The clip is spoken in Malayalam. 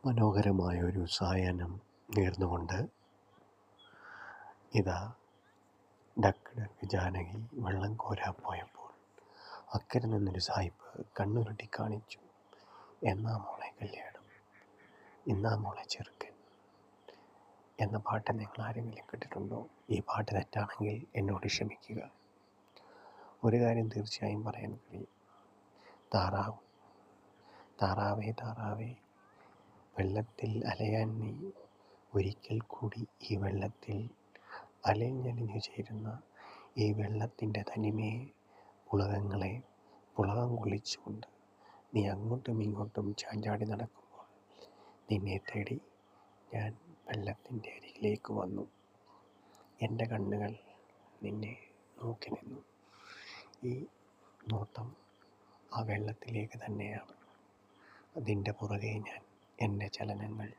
മനോഹരമായൊരു സായാഹ്നം നേർന്നുകൊണ്ട് ഇതാ ഡക്ക് ജാനകി വെള്ളം കോരാൻ പോയപ്പോൾ അക്കരെ നിന്നൊരു സായിപ്പ് കണ്ണുരുട്ടി കാണിച്ചു. എന്നാ മോളെ കല്യാണം, ഇന്നാ മോളെ ചെറുക്കൻ എന്ന പാട്ട് നിങ്ങൾ ആരെങ്കിലും കേട്ടിട്ടുണ്ടോ? ഈ പാട്ട് തെറ്റാണെങ്കിൽ എന്നോട് ക്ഷമിക്കുക. ഒരു കാര്യം തീർച്ചയായും പറയാൻ കഴിയും. താറാവേ താറാവേ, വെള്ളത്തിൽ അലയാൻ നീ ഒരിക്കൽ കൂടി ഈ വെള്ളത്തിൽ അലഞ്ഞലിഞ്ഞു ചേരുന്ന ഈ വെള്ളത്തിൻ്റെ തനിമയെ പുളകങ്ങളെ പുളകം കൊള്ളിച്ചുകൊണ്ട് നീ അങ്ങോട്ടും ഇങ്ങോട്ടും ചാഞ്ചാടി നടക്കുമ്പോൾ നിന്നെ തേടി ഞാൻ വെള്ളത്തിൻ്റെ അരികിലേക്ക് വന്നു. എൻ്റെ കണ്ണുകൾ നിന്നെ നോക്കി നിന്നു. ഈ നോട്ടം ആ വെള്ളത്തിലേക്ക് തന്നെയാണ്. അതിൻ്റെ പുറകെ ഞാൻ എൻ്റെ ചലനങ്ങൾ